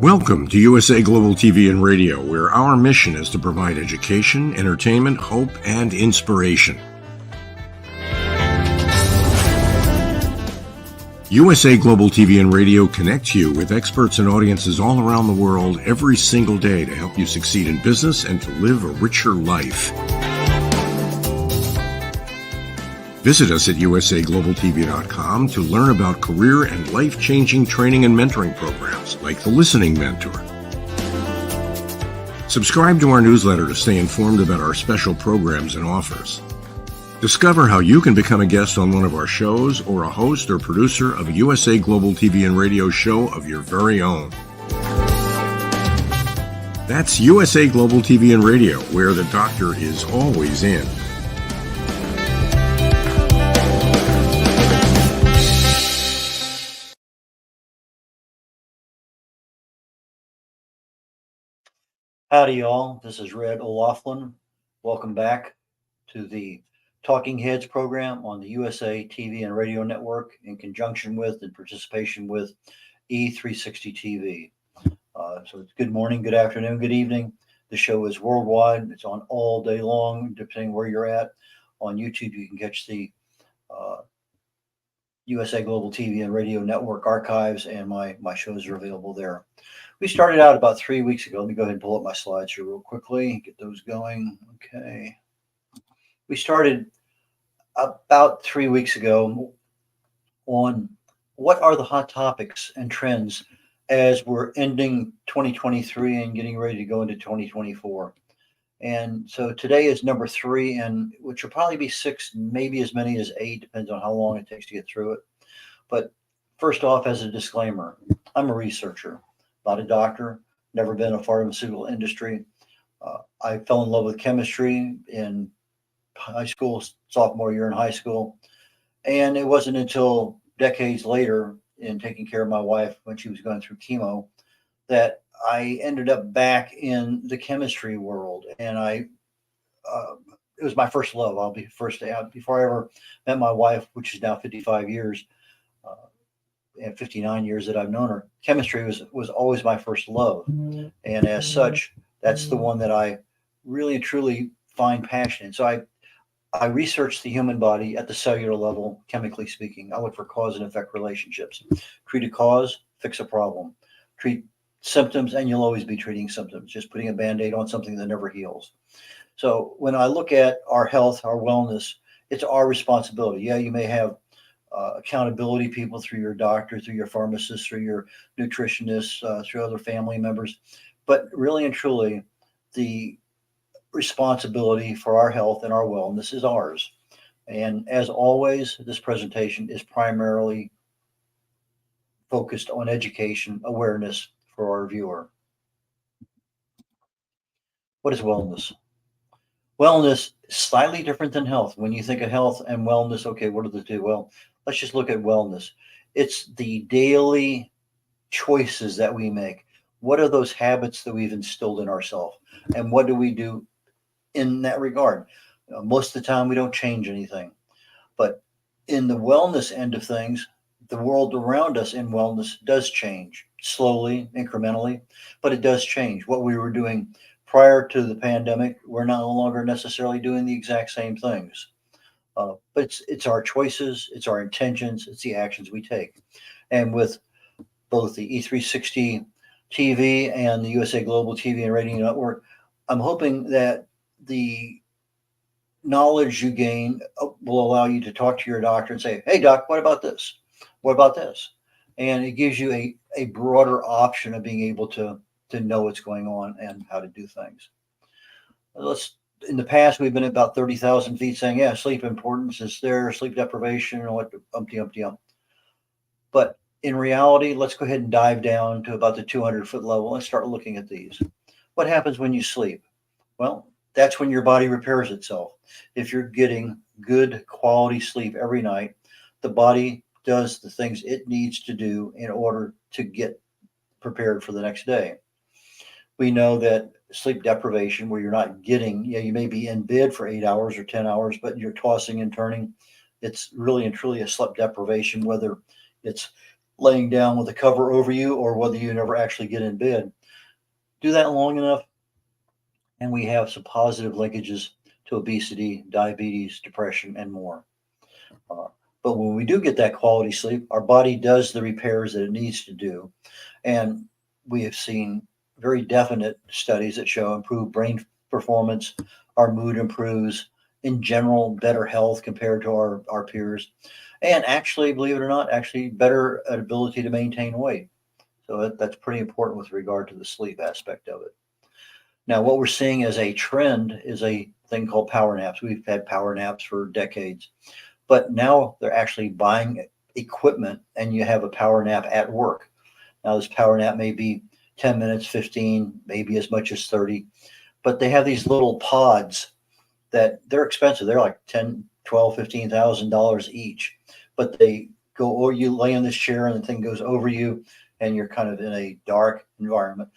Welcome to USA Global TV and Radio, where our mission is to provide education, entertainment, hope, and inspiration. USA Global TV and Radio connects you with experts and audiences all around the world every single day to help you succeed in business and to live a richer life. Visit us at usaglobaltv.com to learn about career and life-changing training and mentoring programs like the Listening Mentor. Subscribe to our newsletter to stay informed about our special programs and offers. Discover how you can become a guest on one of our shows or a host or producer of a USA Global TV and Radio show of your very own. That's USA Global TV and Radio, where the doctor is always in. Howdy, y'all. This is Red O'Loughlin. Welcome back to the Talking Heads program on the USA TV and Radio Network in conjunction with and participation with E360 TV. So it's good morning, good afternoon, good evening. The show is worldwide. It's on all day long, depending where you're at. On YouTube, you can catch the USA Global TV and Radio Network archives, and my shows are available there. We started out about 3 weeks ago. Let me go ahead and pull up my slides here real quickly, get those going. Okay. We started about 3 weeks ago on what are the hot topics and trends as we're ending 2023 and getting ready to go into 2024. And so today is number 3, and which will probably be 6, maybe as many as 8, depends on how long it takes to get through it. But first off, as a disclaimer, I'm a researcher, not a doctor, never been in a pharmaceutical industry. I fell in love with chemistry in high school, sophomore year in high school. And it wasn't until decades later in taking care of my wife when she was going through chemo that I ended up back in the chemistry world. And it was my first love. I'll be first to add, before I ever met my wife, which is now 55 years, and 59 years that I've known her, chemistry was always my first love. And as such, that's the one that I really and truly find passion in. So I research the human body at the cellular level, chemically speaking. I look for cause and effect relationships. Treat a cause, fix a problem. Treat symptoms, and you'll always be treating symptoms, just putting a Band-Aid on something that never heals. So when I look at our health, our wellness, it's our responsibility. Yeah, you may have accountability people through your doctor, through your pharmacist, through your nutritionist, through other family members. But really and truly, the responsibility for our health and our wellness is ours. And as always, this presentation is primarily focused on education, awareness for our viewer. What is wellness? Wellness is slightly different than health. When you think of health and wellness, okay, what are the two? Well, let's just look at wellness. It's the daily choices that we make. What are those habits that we've instilled in ourselves? And what do we do in that regard? Most of the time, we don't change anything. But in the wellness end of things, the world around us in wellness does change slowly, incrementally, but it does change. What we were doing prior to the pandemic, we're no longer necessarily doing the exact same things. But it's our choices, it's our intentions, it's the actions we take. And with both the E360 TV and the USA Global TV and Radio Network, I'm hoping that the knowledge you gain will allow you to talk to your doctor and say, hey, doc, what about this? What about this? And it gives you a broader option of being able to know what's going on and how to do things. In the past, we've been at about 30,000 feet saying, yeah, sleep importance is there, sleep deprivation, and what umpty. But in reality, let's go ahead and dive down to about the 200-foot level and start looking at these. What happens when you sleep? Well, that's when your body repairs itself. If you're getting good quality sleep every night, the body does the things it needs to do in order to get prepared for the next day. We know that sleep deprivation, where you're not getting, you may be in bed for 8 hours or 10 hours, but you're tossing and turning. It's really and truly a sleep deprivation, whether it's laying down with a cover over you or whether you never actually get in bed. Do that long enough, and we have some positive linkages to obesity, diabetes, depression, and more. Uh, but when we do get that quality sleep, our body does the repairs that it needs to do. And we have seen very definite studies that show improved brain performance, our mood improves, in general, better health compared to our peers. And actually, believe it or not, actually better ability to maintain weight. So that's pretty important with regard to the sleep aspect of it. Now, what we're seeing as a trend is a thing called power naps. We've had power naps for decades, but now they're actually buying equipment and you have a power nap at work. Now, this power nap may be 10 minutes, 15, maybe as much as 30, but they have these little pods that they're expensive. They're like 10, 12, $15,000 each, but they go, or you lay in this chair and the thing goes over you and you're kind of in a dark environment.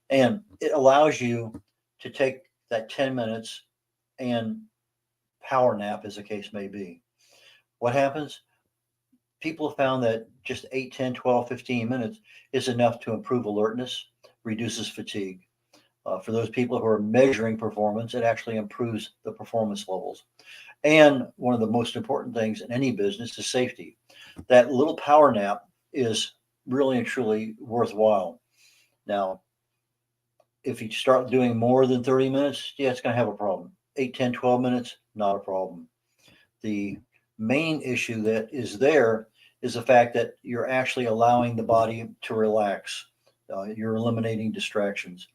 And it allows you to take that 10 minutes and power nap, as the case may be. What happens? People have found that just 8, 10, 12, 15 minutes is enough to improve alertness, reduces fatigue. For those people who are measuring performance, it actually improves the performance levels. And one of the most important things in any business is safety. That little power nap is really and truly worthwhile. Now, if you start doing more than 30 minutes, yeah, it's going to have a problem. 8, 10, 12 minutes, not a problem. The main issue that is there is the fact that you're actually allowing the body to relax. You're eliminating distractions.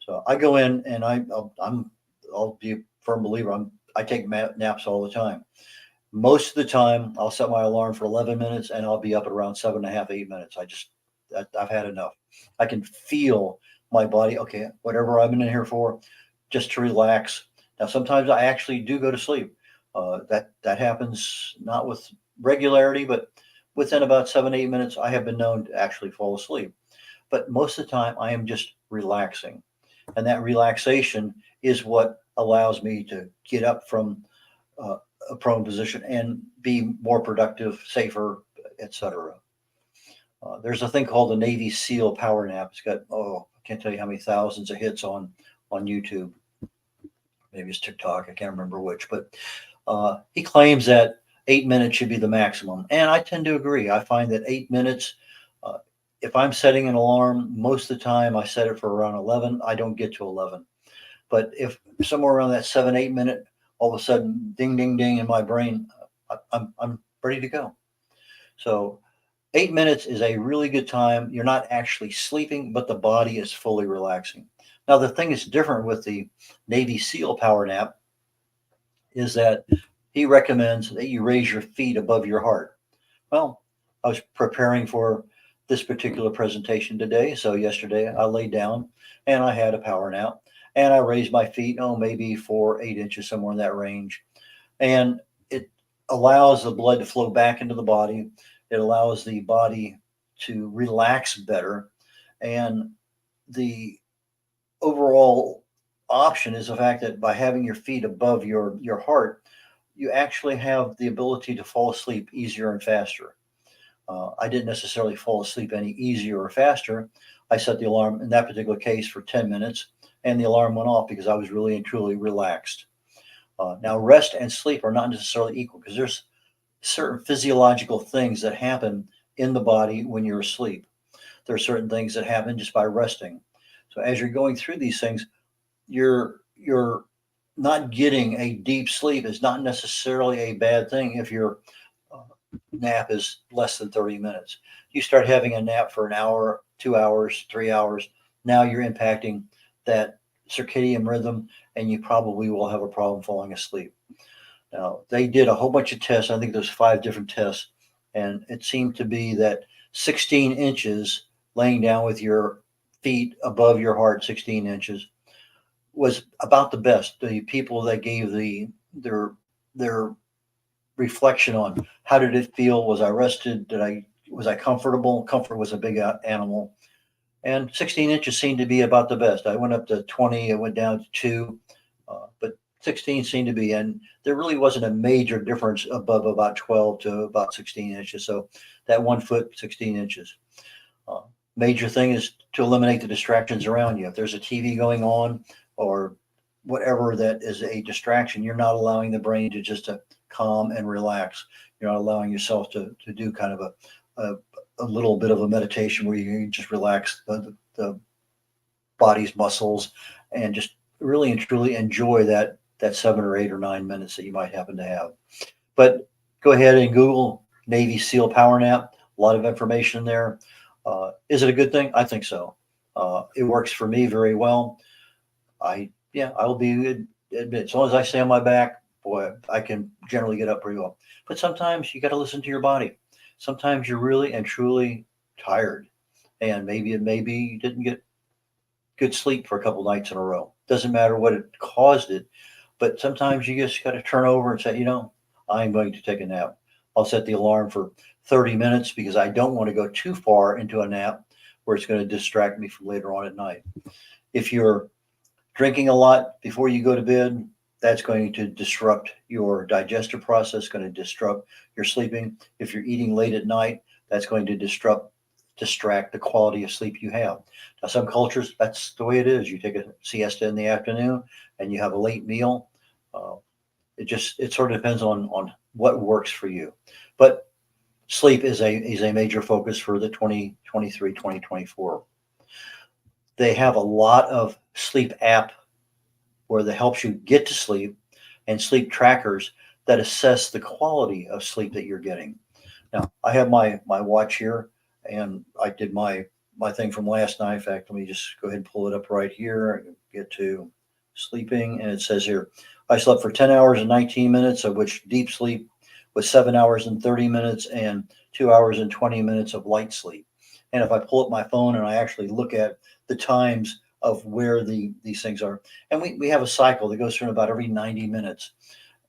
So I go in and I'll be a firm believer. I take naps all the time. Most of the time, I'll set my alarm for 11 minutes and I'll be up at around 7.5, 8 minutes. I've had enough. I can feel my body. Okay, whatever I've been in here for, just to relax. Now, sometimes I actually do go to sleep. That happens not with regularity, but within about 7, 8 minutes, I have been known to actually fall asleep. But most of the time, I am just relaxing. And that relaxation is what allows me to get up from a prone position and be more productive, safer, etc. There's a thing called the Navy SEAL power nap. It's got, I can't tell you how many thousands of hits on YouTube. Maybe it's TikTok. I can't remember which, but he claims that 8 minutes should be the maximum. And I tend to agree. I find that 8 minutes, if I'm setting an alarm, most of the time I set it for around 11. I don't get to 11. But if somewhere around that 7, 8 minute, all of a sudden, ding, ding, ding in my brain, I'm ready to go. So 8 minutes is a really good time. You're not actually sleeping, but the body is fully relaxing. Now, the thing that's different with the Navy SEAL power nap is that he recommends that you raise your feet above your heart. Well, I was preparing for this particular presentation today. So yesterday I laid down and I had a power nap and I raised my feet, maybe 4, 8 inches, somewhere in that range. And it allows the blood to flow back into the body. It allows the body to relax better. And the overall option is the fact that by having your feet above your heart, you actually have the ability to fall asleep easier and faster. I didn't necessarily fall asleep any easier or faster. I set the alarm in that particular case for 10 minutes and the alarm went off because I was really and truly relaxed. Now, rest and sleep are not necessarily equal because there's certain physiological things that happen in the body when you're asleep. There are certain things that happen just by resting. So as you're going through these things, you're not getting a deep sleep is not necessarily a bad thing if your nap is less than 30 minutes. You start having a nap for an hour, 2 hours, 3 hours. Now you're impacting that circadian rhythm and you probably will have a problem falling asleep. Now, they did a whole bunch of tests. I think there's 5 different tests. And it seemed to be that 16 inches laying down with your feet above your heart, 16 inches, was about the best. The people that gave their reflection on how did it feel? Was I rested? Was I comfortable? Comfort was a big animal. And 16 inches seemed to be about the best. I went up to 20. I went down to 2. But 16 seemed to be, and there really wasn't a major difference above about 12 to about 16 inches. So that 1 foot, 16 inches. Uh, Major thing is to eliminate the distractions around you. If there's a TV going on or whatever that is a distraction, you're not allowing the brain to just to calm and relax. You're not allowing yourself to do kind of a little bit of a meditation where you just relax the body's muscles and just really and truly enjoy that 7 or 8 or 9 minutes that you might happen to have. But go ahead and Google Navy SEAL power nap. A lot of information there. Is it a good thing? I think so. It works for me very well. I will be admit, as long as I stay on my back, boy, I can generally get up pretty well. But sometimes you got to listen to your body. Sometimes you're really and truly tired, and maybe you didn't get good sleep for a couple nights in a row. Doesn't matter what it caused it, but sometimes you just got to turn over and say, I'm going to take a nap. I'll set the alarm for 30 minutes because I don't want to go too far into a nap where it's going to distract me from later on at night. If you're drinking a lot before you go to bed, that's going to disrupt your digestive process, going to disrupt your sleeping. If you're eating late at night, that's going to distract the quality of sleep you have. Now, some cultures, that's the way it is. You take a siesta in the afternoon and you have a late meal. It sort of depends on what works for you. But sleep is a major focus for the 2023, 2024. They have a lot of sleep app where that helps you get to sleep and sleep trackers that assess the quality of sleep that you're getting. Now, I have my watch here, and I did my thing from last night. In fact, let me just go ahead and pull it up right here. Get to sleeping, and it says here, I slept for 10 hours and 19 minutes, of which deep sleep was 7 hours and 30 minutes and 2 hours and 20 minutes of light sleep. And if I pull up my phone and I actually look at the times of where these things are, and we have a cycle that goes through about every 90 minutes.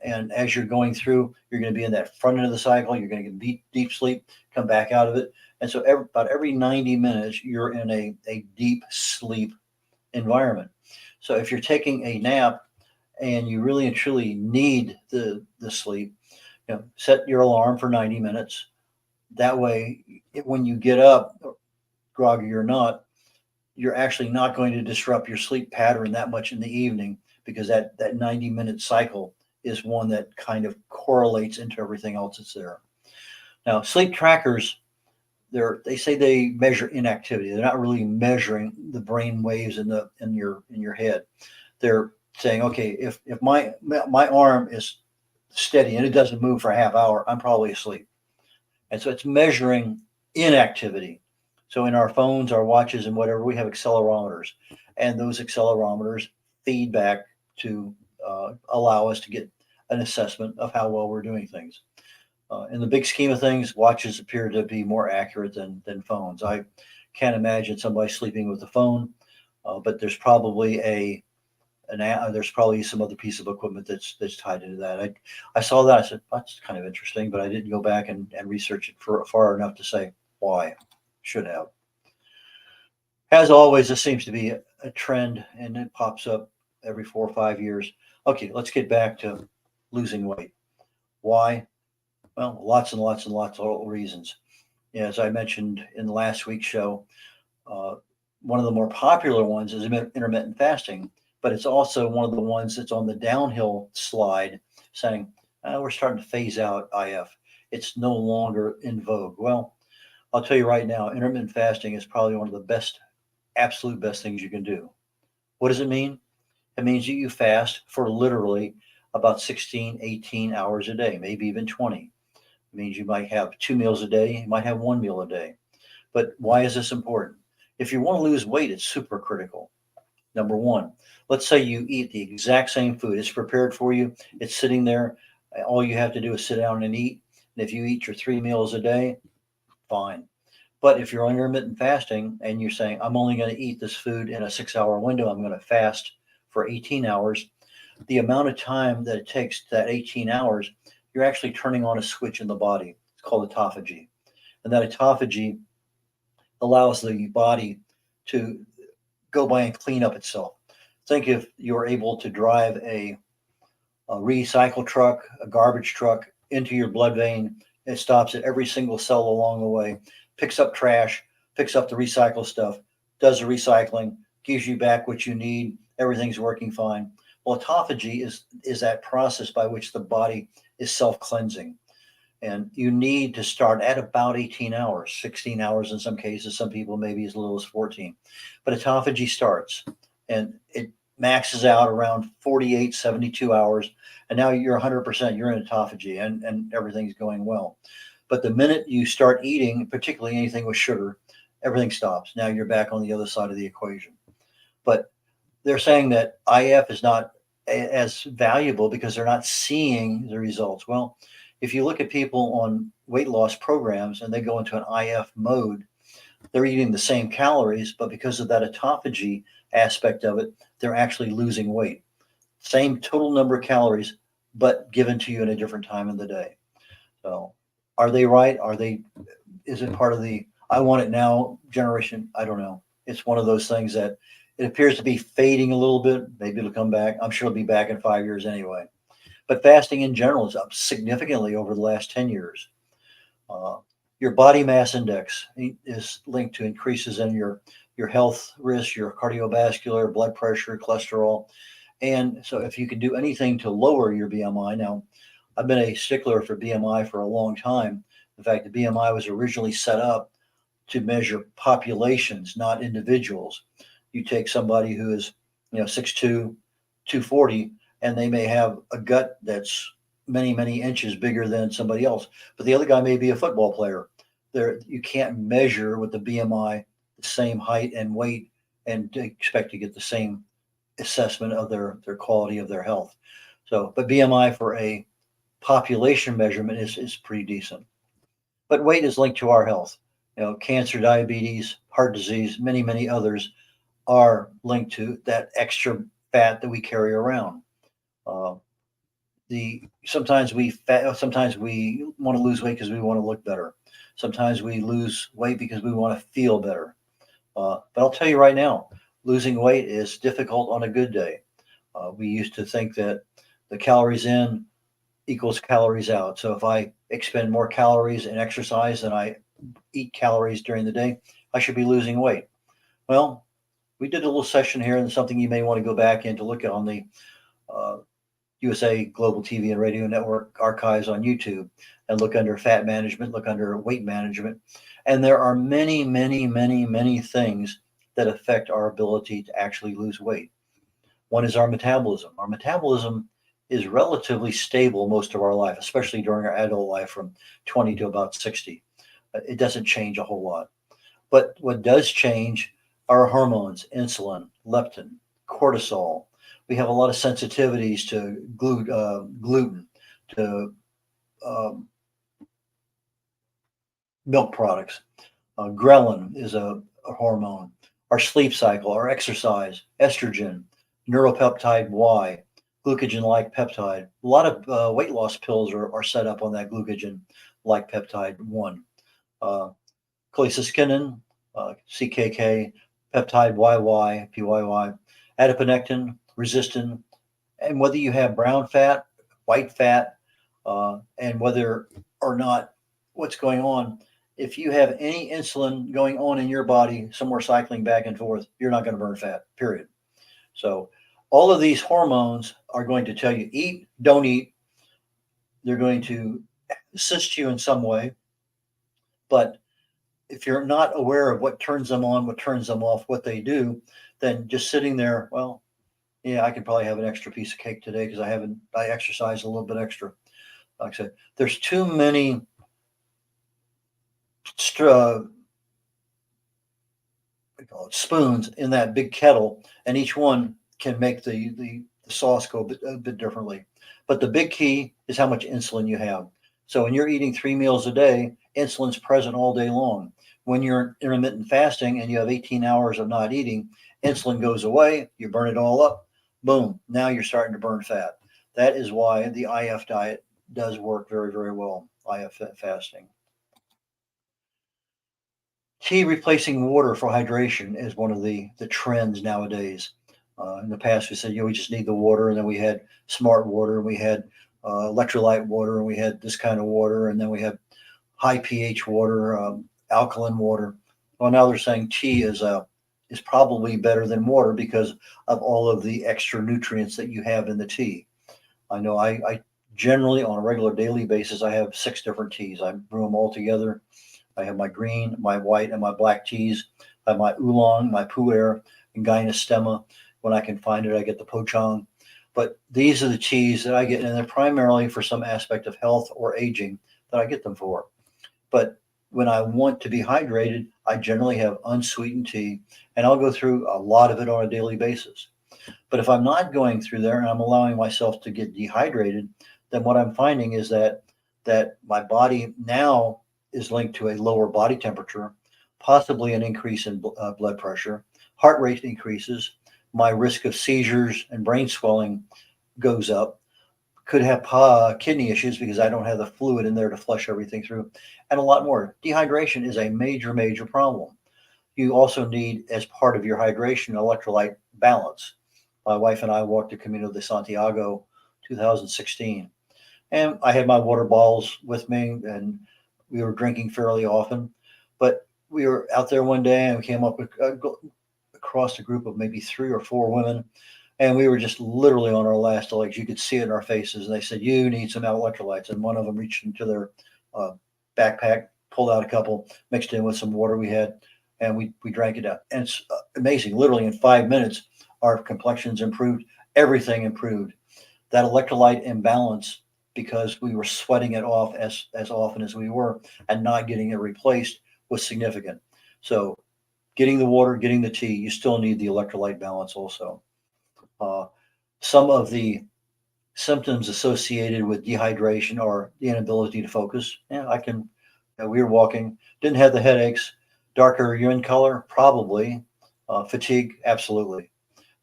And as you're going through, you're going to be in that front end of the cycle. You're going to get deep sleep, come back out of it. And so about every 90 minutes, you're in a deep sleep environment. So if you're taking a nap and you really and truly need the sleep, set your alarm for 90 minutes. That way, when you get up, groggy or not, you're actually not going to disrupt your sleep pattern that much in the evening, because that 90-minute cycle is one that kind of correlates into everything else that's there. Now, sleep trackers, they say they measure inactivity. They're not really measuring the brain waves in your head. They're saying, okay, if my arm is steady and it doesn't move for a half hour, I'm probably asleep. And so it's measuring inactivity. So in our phones, our watches, and whatever, we have accelerometers, and those accelerometers feed back to allow us to get an assessment of how well we're doing things. In the big scheme of things, watches appear to be more accurate than phones. I can't imagine somebody sleeping with a phone, but there's probably there's probably some other piece of equipment that's tied into that. I saw that. I said, that's kind of interesting, but I didn't go back and research it for far enough to say why. Should have. As always, this seems to be a trend, and it pops up every 4 or 5 years. Okay, let's get back to losing weight. Why? Well, lots and lots and lots of reasons. As I mentioned in last week's show, one of the more popular ones is intermittent fasting, but it's also one of the ones that's on the downhill slide, saying, we're starting to phase out IF. It's no longer in vogue. Well, I'll tell you right now, intermittent fasting is probably one of the absolute best things you can do. What does it mean? It means that you fast for literally about 16, 18 hours a day, maybe even 20. It means you might have 2 meals a day, you might have 1 meal a day. But why is this important? If you want to lose weight, it's super critical. Number one, let's say you eat the exact same food. It's prepared for you. It's sitting there. All you have to do is sit down and eat. And if you eat your 3 meals a day, fine. But if you're on intermittent fasting and you're saying, I'm only going to eat this food in a 6-hour window, I'm going to fast for 18 hours, the amount of time that it takes, that 18 hours, you're actually turning on a switch in the body. It's called autophagy. And that autophagy allows the body to go by and clean up itself. Think if you're able to drive a a recycle truck, a garbage truck into your blood vein. It stops at every single cell along the way, picks up trash, picks up the recycle stuff, does the recycling, gives you back what you need. Everything's working fine. Well, autophagy is that process by which the body is self-cleansing. And you need to start at about 18 hours, 16 hours in some cases, some people maybe as little as 14. But autophagy starts and it maxes out around 48, 72 hours. And now you're 100%, you're in autophagy and everything's going well. But the minute you start eating, particularly anything with sugar, everything stops. Now you're back on the other side of the equation. But they're saying that IF is not as valuable because they're not seeing the results. Well, if you look at people on weight loss programs and they go into an IF mode, they're eating the same calories, but because of that autophagy aspect of it, they're actually losing weight. Same total number of calories, but given to you in a different time of the day. So are they right? Is it part of the I want it now generation? I don't know. It's one of those things that it appears to be fading a little bit. Maybe it'll come back. I'm sure it'll be back in 5 years anyway. But fasting in general is up significantly over the last 10 years. Your body mass index is linked to increases in your health risk, your cardiovascular, blood pressure, cholesterol. And so if you can do anything to lower your BMI, now I've been a stickler for BMI for a long time. In fact, the BMI was originally set up to measure populations, not individuals. You take somebody who is, 6'2", 240, and they may have a gut that's many, many inches bigger than somebody else. But the other guy may be a football player. You can't measure with the BMI the same height and weight and expect to get the same assessment of their quality of their health. So, but BMI for a population measurement is pretty decent. But weight is linked to our health. Cancer, diabetes, heart disease, many, many others are linked to that extra fat that we carry around. Sometimes we want to lose weight because we want to look better. Sometimes we lose weight because we want to feel better. But I'll tell you right now, losing weight is difficult on a good day. We used to think that the calories in equals calories out. So if I expend more calories in exercise than I eat calories during the day, I should be losing weight. Well, we did a little session here and something you may want to go back in to look at on the USA Global TV and Radio Network archives on YouTube and look under fat management, look under weight management. And there are many, many, many, many things that affect our ability to actually lose weight. One is our metabolism. Our metabolism is relatively stable most of our life, especially during our adult life from 20 to about 60. It doesn't change a whole lot. But what does change are hormones, insulin, leptin, cortisol. We have a lot of sensitivities to gluten, to milk products. Ghrelin is a hormone. Our sleep cycle, our exercise, estrogen, neuropeptide Y, glucagon-like peptide. A lot of weight loss pills are set up on that glucagon-like peptide 1. Cholecystokinin, CKK, peptide YY, PYY, adiponectin, resistin, and whether you have brown fat, white fat, and whether or not what's going on. If you have any insulin going on in your body, somewhere cycling back and forth, you're not going to burn fat, period. So all of these hormones are going to tell you eat, don't eat. They're going to assist you in some way. But if you're not aware of what turns them on, what turns them off, what they do, then just sitting there, well, yeah, I could probably have an extra piece of cake today because I exercised a little bit extra. Like I said, there's too many spoons in that big kettle, and each one can make the sauce go a bit differently. But the big key is how much insulin you have. So when you're eating 3 meals a day, insulin's present all day long. When you're intermittent fasting and you have 18 hours of not eating, insulin goes away, you burn it all up, boom, now you're starting to burn fat. That is why the IF diet does work very, very well, IF fasting. Tea replacing water for hydration is one of the trends nowadays. In the past, we said, we just need the water, and then we had smart water, and we had electrolyte water, and we had this kind of water, and then we have high pH water, alkaline water. Well, now they're saying tea is probably better than water because of all of the extra nutrients that you have in the tea. I know I generally, on a regular daily basis, I have 6 different teas. I brew them all together. I have my green, my white, and my black teas. I have my oolong, my pu'er, and gynostema. When I can find it, I get the pochong. But these are the teas that I get, and they're primarily for some aspect of health or aging that I get them for. But when I want to be hydrated, I generally have unsweetened tea, and I'll go through a lot of it on a daily basis. But if I'm not going through there and I'm allowing myself to get dehydrated, then what I'm finding is that my body now is linked to a lower body temperature, possibly an increase in blood pressure, heart rate increases, my risk of seizures and brain swelling goes up, could have kidney issues because I don't have the fluid in there to flush everything through, and a lot more. Dehydration is a major, major problem. You also need, as part of your hydration, electrolyte balance. My wife and I walked the Camino de Santiago 2016, and I had my water bottles with me, and we were drinking fairly often. But we were out there one day, and we came up with, across a group of maybe 3 or 4 women, and we were just literally on our last legs. You could see it in our faces. And they said, "You need some electrolytes." And one of them reached into their backpack, pulled out a couple, mixed in with some water we had, and we drank it out. And it's amazing. Literally in 5 minutes, our complexions improved. Everything improved. That electrolyte imbalance, because we were sweating it off as often as we were and not getting it replaced, was significant. So getting the water, getting the tea, you still need the electrolyte balance also. Some of the symptoms associated with dehydration are the inability to focus. Yeah, we were walking, didn't have the headaches, darker urine color, probably, fatigue, absolutely.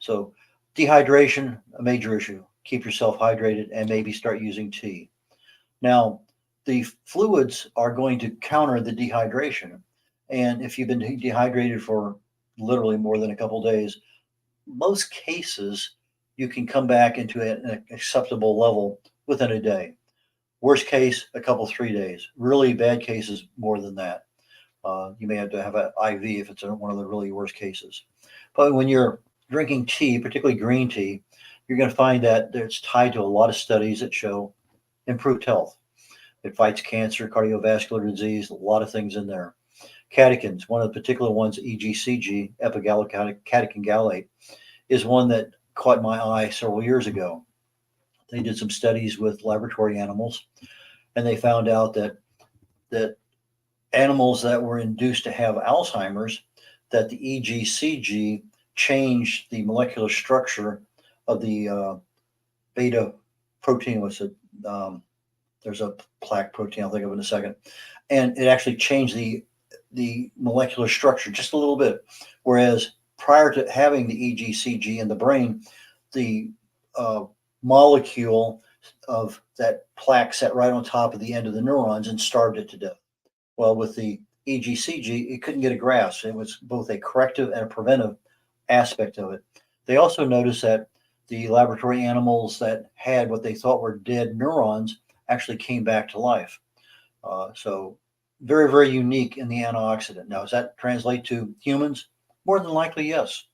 So dehydration, a major issue. Keep yourself hydrated and maybe start using tea. Now, the fluids are going to counter the dehydration. And if you've been dehydrated for literally more than a couple days, most cases you can come back into an acceptable level within a day. Worst case, a couple, 3 days. Really bad cases, more than that. You may have to have an IV if it's one of the really worst cases. But when you're drinking tea, particularly green tea, you're going to find that it's tied to a lot of studies that show improved health. It fights cancer, cardiovascular disease, a lot of things in there. Catechins, one of the particular ones, EGCG, epigallocatechin gallate, is one that caught my eye several years ago. They did some studies with laboratory animals, and they found out that animals that were induced to have Alzheimer's, that the EGCG changed the molecular structure of the beta protein. What's it? There's a plaque protein. I'll think of it in a second. And it actually changed the molecular structure just a little bit. Whereas prior to having the EGCG in the brain, the molecule of that plaque sat right on top of the end of the neurons and starved it to death. Well, with the EGCG, it couldn't get a grasp. It was both a corrective and a preventive aspect of it. They also noticed that the laboratory animals that had what they thought were dead neurons actually came back to life. So very, very unique in the antioxidant. Now, does that translate to humans? More than likely, yes.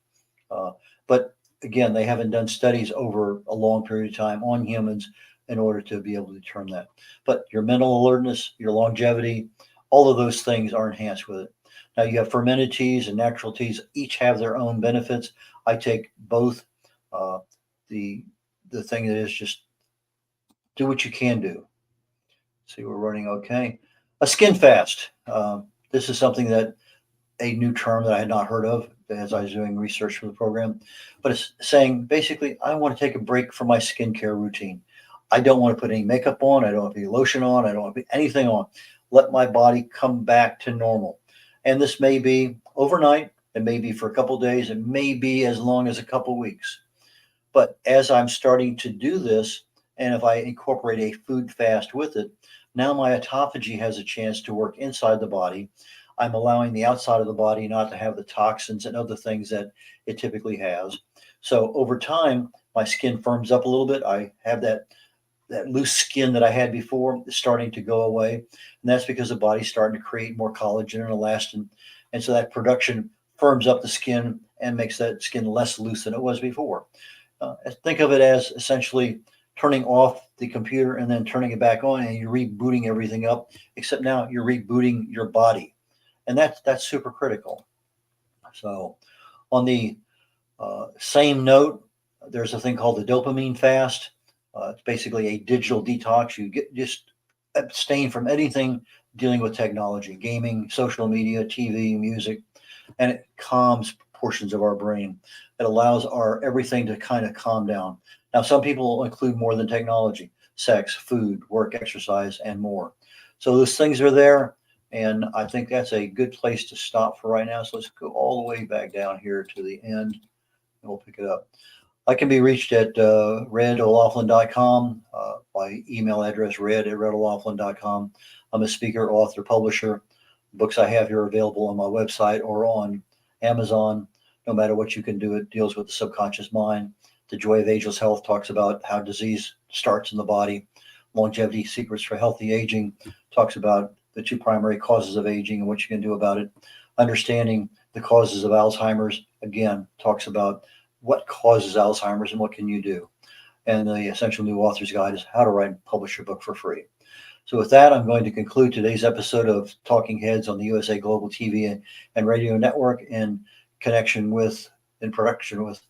But again, they haven't done studies over a long period of time on humans in order to be able to determine that. But your mental alertness, your longevity, all of those things are enhanced with it. Now, you have fermented teas and natural teas. Each have their own benefits. I take both. The thing that is, just do what you can do. See, we're running okay. A skin fast. This is something that a new term that I had not heard of as I was doing research for the program, but it's saying basically, I want to take a break from my skincare routine. I don't want to put any makeup on. I don't want to put lotion on. I don't want to put anything on. Let my body come back to normal. And this may be overnight. It may be for a couple of days. It may be as long as a couple of weeks. But as I'm starting to do this, and if I incorporate a food fast with it, now my autophagy has a chance to work inside the body. I'm allowing the outside of the body not to have the toxins and other things that it typically has. So over time, my skin firms up a little bit. I have that loose skin that I had before is starting to go away. And that's because the body's starting to create more collagen and elastin. And so that production firms up the skin and makes that skin less loose than it was before. Think of it as essentially turning off the computer and then turning it back on, and you're rebooting everything up, except now you're rebooting your body. And that's super critical. So on the same note, there's a thing called the dopamine fast. It's basically a digital detox. You just abstain from anything dealing with technology, gaming, social media, TV, music, and it calms portions of our brain. It allows our everything to kind of calm down. Now, some people include more than technology: sex, food, work, exercise, and more. So those things are there, and I think that's a good place to stop for right now. So let's go all the way back down here to the end, and we'll pick it up. I can be reached at redolaughlin.com, by email address red@redolaughlin.com. I'm a speaker, author, publisher. Books I have here are available on my website or on Amazon. No matter what you can do, it deals with the subconscious mind. The Joy of Ageless Health talks about how disease starts in the body. Longevity Secrets for Healthy Aging talks about the two primary causes of aging and what you can do about it. Understanding the causes of Alzheimer's, again, talks about what causes Alzheimer's and what can you do. And the Essential New Author's Guide is how to write and publish your book for free. So with that, I'm going to conclude today's episode of Talking Heads on the USA Global TV and Radio Network in connection with, in production with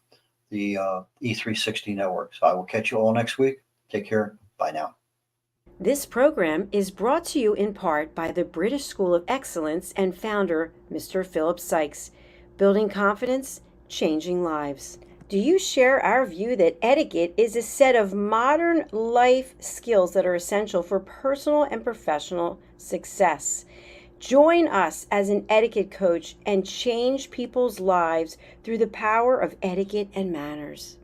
the E360 network. So I will catch you all next week. Take care. Bye now. This program is brought to you in part by the British School of Excellence and founder, Mr. Philip Sykes. Building confidence, changing lives. Do you share our view that etiquette is a set of modern life skills that are essential for personal and professional success? Join us as an etiquette coach and change people's lives through the power of etiquette and manners.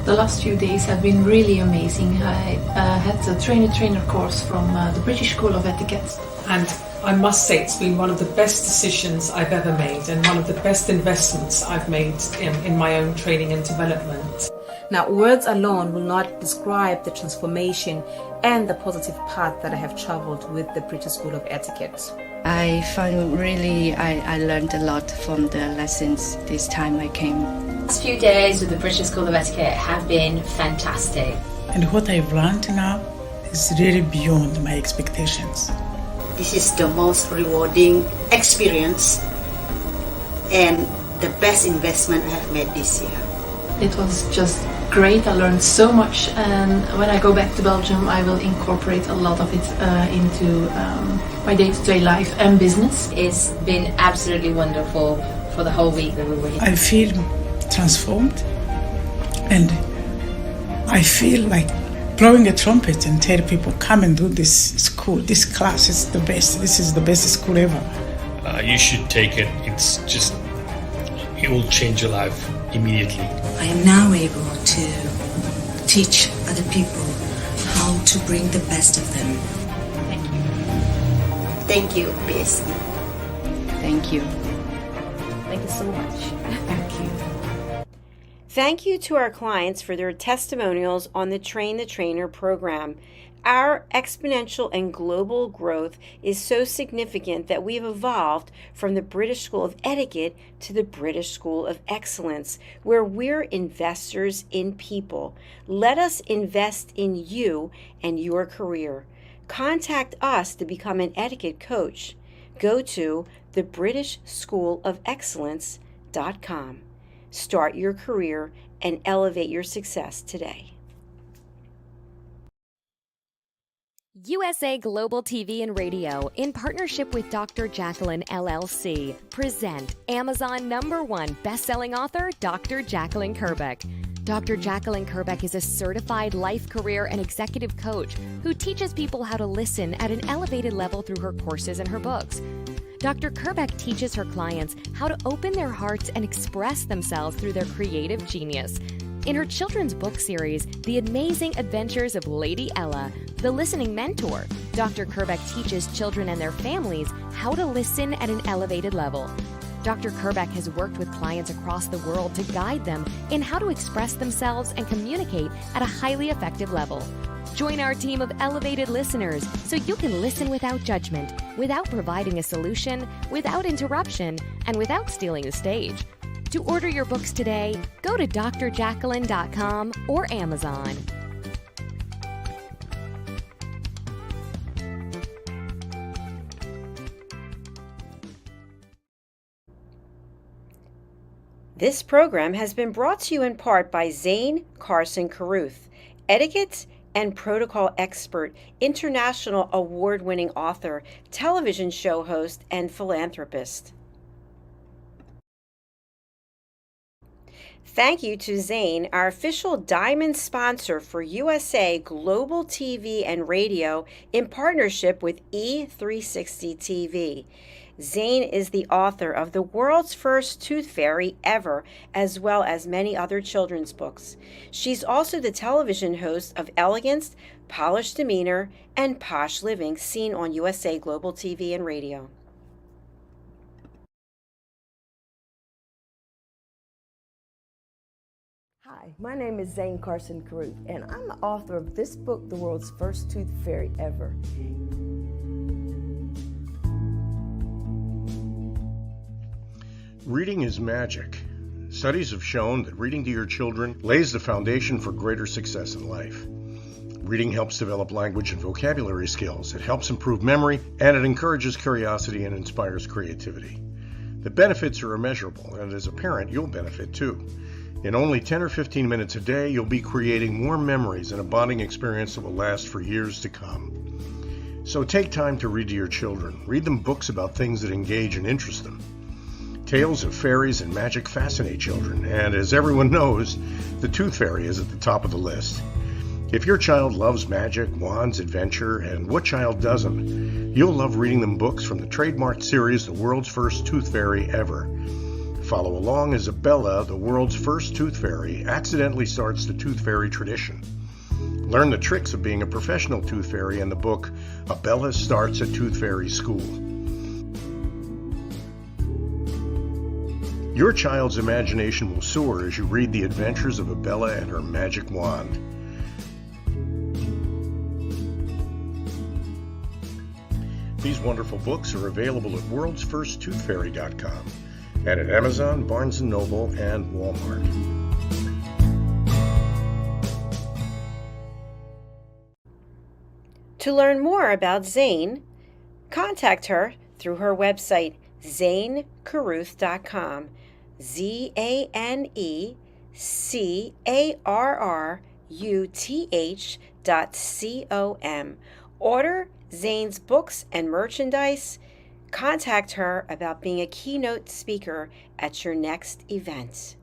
The last few days have been really amazing. I had a trainer course from the British School of Etiquette. And I must say it's been one of the best decisions I've ever made and one of the best investments I've made in my own training and development. Now, words alone will not describe the transformation and the positive path that I have traveled with the British School of Etiquette. I found I learned a lot from the lessons this time I came. The last few days with the British School of Etiquette have been fantastic. And what I've learned now is really beyond my expectations. This is the most rewarding experience and the best investment I have made this year. It was just great. I learned so much, and when I go back to Belgium I will incorporate a lot of it into my day-to-day life and business. It's been absolutely wonderful for the whole week that we were here. I feel transformed, and I feel like blowing a trumpet and tell people, come and do this school, this class is the best, this is the best school ever. You should take it. It will change your life immediately. I am now able to teach other people how to bring the best of them. Thank you. Thank you, BSC. Thank you. Thank you so much. Thank you. Thank you to our clients for their testimonials on the Train the Trainer program. Our exponential and global growth is so significant that we've evolved from the British School of Etiquette to the British School of Excellence, where we're investors in people. Let us invest in you and your career. Contact us to become an etiquette coach. Go to thebritishschoolofexcellence.com. Start your career and elevate your success today. USA Global TV and Radio, in partnership with Dr. Jacqueline LLC, present Amazon #1 best-selling author, Dr. Jacqueline Kerbeck. Dr. Jacqueline Kerbeck is a certified life, career, and executive coach who teaches people how to listen at an elevated level through her courses and her books. Dr. Kerbeck teaches her clients how to open their hearts and express themselves through their creative genius. In her children's book series, The Amazing Adventures of Lady Ella, the listening mentor, Dr. Kerbeck teaches children and their families how to listen at an elevated level. Dr. Kerbeck has worked with clients across the world to guide them in how to express themselves and communicate at a highly effective level. Join our team of elevated listeners so you can listen without judgment, without providing a solution, without interruption, and without stealing the stage. To order your books today, go to drjacqueline.com or Amazon. This program has been brought to you in part by Zane Carson Carruth, etiquette and protocol expert, international award-winning author, television show host, and philanthropist. Thank you to Zane, our official diamond sponsor for USA Global TV and Radio in partnership with E360 TV. Zane is the author of The World's First Tooth Fairy Ever, as well as many other children's books. She's also the television host of Elegance, Polished Demeanor, and Posh Living, seen on USA Global TV and Radio. Hi, my name is Zane Carson Carruth, and I'm the author of this book, The World's First Tooth Fairy Ever. Reading is magic. Studies have shown that reading to your children lays the foundation for greater success in life. Reading helps develop language and vocabulary skills. It helps improve memory, and it encourages curiosity and inspires creativity. The benefits are immeasurable, and as a parent, you'll benefit too. In only 10 or 15 minutes a day, you'll be creating more memories and a bonding experience that will last for years to come. So take time to read to your children. Read them books about things that engage and interest them. Tales of fairies and magic fascinate children, and as everyone knows, the Tooth Fairy is at the top of the list. If your child loves magic, wands, adventure, and what child doesn't, you'll love reading them books from the trademarked series, The World's First Tooth Fairy Ever. Follow along as Bella, the world's first tooth fairy, accidentally starts the tooth fairy tradition. Learn the tricks of being a professional tooth fairy in the book, Bella Starts a Tooth Fairy School. Your child's imagination will soar as you read the adventures of Bella and her magic wand. These wonderful books are available at worldsfirsttoothfairy.com and at Amazon, Barnes & Noble, and Walmart. To learn more about Zane, contact her through her website, zanecarruth.com, ZaneCarruth.com. Order Zane's books and merchandise. Contact her about being a keynote speaker at your next event.